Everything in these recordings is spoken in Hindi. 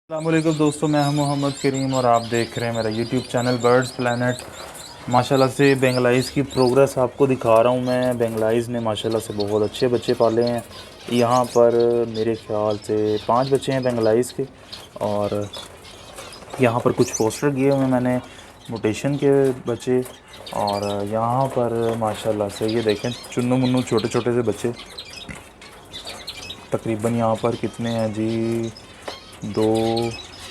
अस्सलामुअलैकुम दोस्तों, मैं हूं मोहम्मद करीम और आप देख रहे हैं मेरा यूट्यूब चैनल बर्ड्स प्लैनेट। माशाल्लाह से बेंगलाइज़ की प्रोग्रेस आपको दिखा रहा हूं मैं। बेंगलाइज़ ने माशाल्लाह से बहुत अच्छे बच्चे पाले हैं। यहाँ पर मेरे ख़्याल से 5 बच्चे हैं बेंगलाइज़ के। और यहाँ पर कुछ पोस्टर किए हुए हैं मैंने म्यूटेशन के बच्चे। और यहाँ पर माशाल्लाह से ये देखें चुन्नू मुन्नू छोटे छोटे से बच्चे। तकरीबन यहाँ पर कितने हैं जी, 2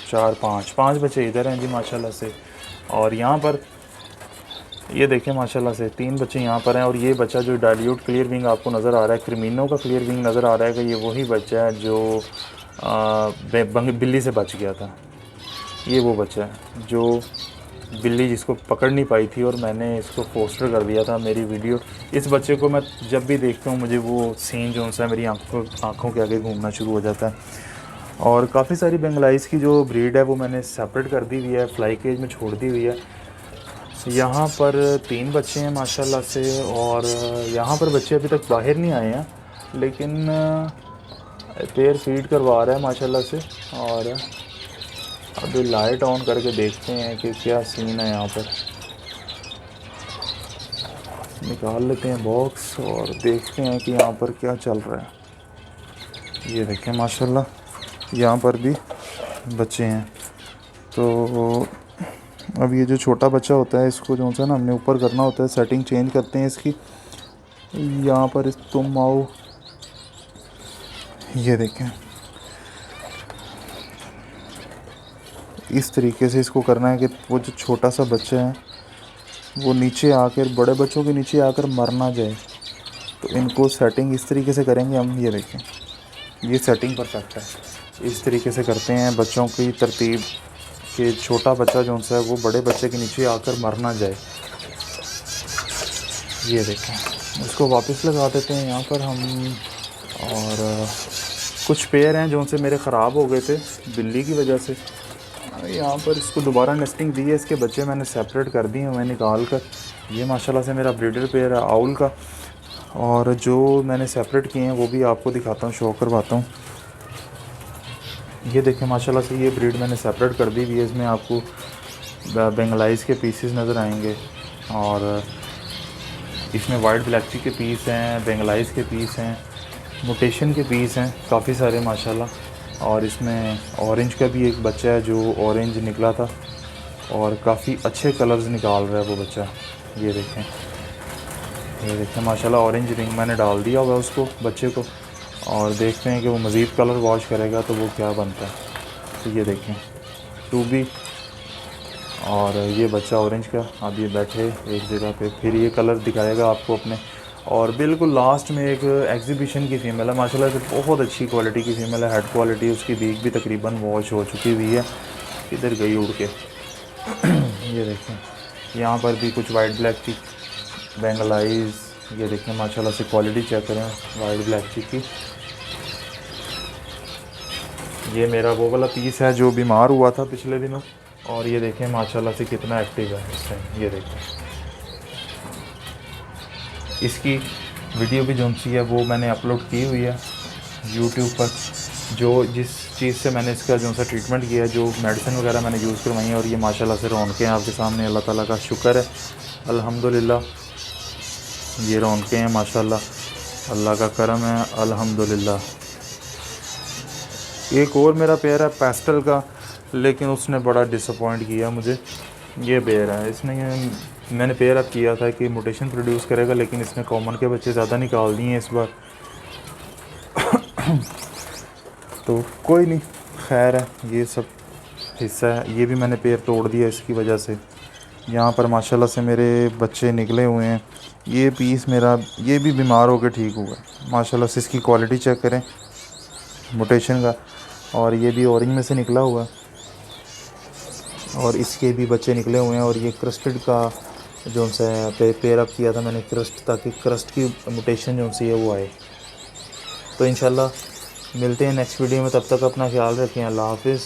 4 5 5 बच्चे इधर हैं जी माशाल्लाह से। और यहाँ पर ये देखें माशाल्लाह से 3 बच्चे यहाँ पर हैं। और ये बच्चा जो डाइल्यूट क्लियर विंग आपको नज़र आ रहा है, क्रिमिनो का क्लियर विंग नज़र आ रहा है कि ये वही बच्चा है जो बिल्ली से बच गया था। ये वो बच्चा है जो बिल्ली जिसको पकड़ नहीं पाई थी और मैंने इसको पोस्टर कर दिया था मेरी वीडियो। इस बच्चे को मैं जब भी देखता हूँ मुझे वो सीन जो सा मेरी आँखों के आगे घूमना शुरू हो जाता है। और काफ़ी सारी बेंगलाइज़ की जो ब्रीड है वो मैंने सेपरेट कर दी हुई है, फ्लाई केज में छोड़ दी हुई है। यहाँ पर 3 बच्चे हैं माशाल्लाह से। और यहाँ पर बच्चे अभी तक बाहर नहीं आए हैं, लेकिन पेयर फीड करवा रहा है माशाल्लाह से। और अभी लाइट ऑन करके देखते हैं कि क्या सीन है। यहाँ पर निकाल लेते हैं बॉक्स और देखते हैं कि यहाँ पर क्या चल रहा है। ये देखें माशाल्लाह यहाँ पर भी बच्चे हैं। तो अब ये जो छोटा बच्चा होता है इसको जो सा ना हमने ऊपर करना होता है, सेटिंग चेंज करते हैं इसकी। यहाँ पर तुम आओ, ये देखें इस तरीके से इसको करना है कि वो जो छोटा सा बच्चा है वो नीचे आकर, बड़े बच्चों के नीचे आकर मर ना जाए। तो इनको सेटिंग इस तरीके से करेंगे हम। ये देखें ये सेटिंग परफेक्ट है। इस तरीके से करते हैं बच्चों की तरतीब कि छोटा बच्चा जो सा है वो बड़े बच्चे के नीचे आकर मर ना जाए। ये देखें इसको वापस लगा देते हैं यहाँ पर हम। और कुछ पेयर हैं जो उनसे मेरे ख़राब हो गए थे बिल्ली की वजह से। यहाँ पर इसको दोबारा नेस्टिंग दी है, इसके बच्चे मैंने सेपरेट कर दिए हैं मैं निकाल कर। ये माशाल्लाह से मेरा ब्रीडर पेयर है आउल का। और जो मैंने सेपरेट किए हैं वो भी आपको दिखाता हूँ, शो करवाता हूँ। ये देखें माशाल्लाह से ये ब्रीड मैंने सेपरेट कर दी हुई है। इसमें आपको बेंगलाइज़ के पीसेस नज़र आएंगे। और इसमें वाइट ब्लैक के पीस हैं, बेंगलाइज़ के पीस हैं, म्यूटेशन के पीस हैं काफ़ी सारे माशाल्लाह। और इसमें ऑरेंज का भी एक बच्चा है जो ऑरेंज निकला था और काफ़ी अच्छे कलर्स निकाल रहा है वो बच्चा। ये देखें माशाल्लाह ऑरेंज रिंग मैंने डाल दिया हुआ उसको बच्चे को। और देखते हैं कि वो मज़ीद कलर वॉश करेगा तो वो क्या बनता है। तो ये देखें 2B और ये बच्चा ऑरेंज का। अब ये बैठे एक जगह पे, फिर ये कलर दिखाएगा आपको अपने। और बिल्कुल लास्ट में एक एग्जीबिशन की फ़ीमेल है माशाल्लाह से, बहुत अच्छी क्वालिटी की फ़ीमेल है। हेड क्वालिटी उसकी बीक भी तकरीबन वॉश हो चुकी हुई है। इधर गई उड़ के। ये देखें यहाँ पर भी कुछ वाइट ब्लैक चिक बेंगलाइज़। ये देखें माशाल्लाह से क्वालिटी चेक करें वाइट ब्लैक चिक की। ये मेरा वो वाला पीस है जो बीमार हुआ था पिछले दिनों। और ये देखें माशाल्लाह से कितना एक्टिव है इस टाइम। ये देखें इसकी वीडियो भी जो सी है वो मैंने अपलोड की हुई है यूट्यूब पर। जो जिस चीज़ से मैंने इसका जो सा ट्रीटमेंट किया है, जो मेडिसिन वगैरह मैंने यूज़ करवाई है। और ये माशाल्लाह से रौनकें आपके सामने, अल्लाह ताला का शुक्र है अल्हम्दुलिल्लाह। ये रौनकें हैं माशाल्लाह, अल्लाह का करम है अल्हम्दुलिल्लाह। एक और मेरा पेयर है पेस्टल का, लेकिन उसने बड़ा डिसअपॉइंट किया मुझे। ये पेयर है, इसने मैंने पेयर अप किया था कि म्यूटेशन प्रोड्यूस करेगा, लेकिन इसने कॉमन के बच्चे ज़्यादा निकाल दिए हैं इस बार। तो कोई नहीं, खैर है, ये सब हिस्सा है। ये भी मैंने पेयर तोड़ दिया इसकी वजह से। यहाँ पर माशाल्लाह से मेरे बच्चे निकले हुए हैं। ये पीस मेरा ये भी बीमार होकर ठीक हुआ माशाल्लाह से। इसकी क्वालिटी चेक करें म्यूटेशन का। और ये भी ऑरेंज में से निकला हुआ और इसके भी बच्चे निकले हुए हैं। और ये क्रस्टेड का जो सा पेयर अप किया था मैंने क्रस्ट, ताकि क्रस्ट की म्यूटेशन जो सी है वो आए। तो इंशाल्लाह मिलते हैं नेक्स्ट वीडियो में, तब तक अपना ख्याल रखें। अल्लाह हाफिज़।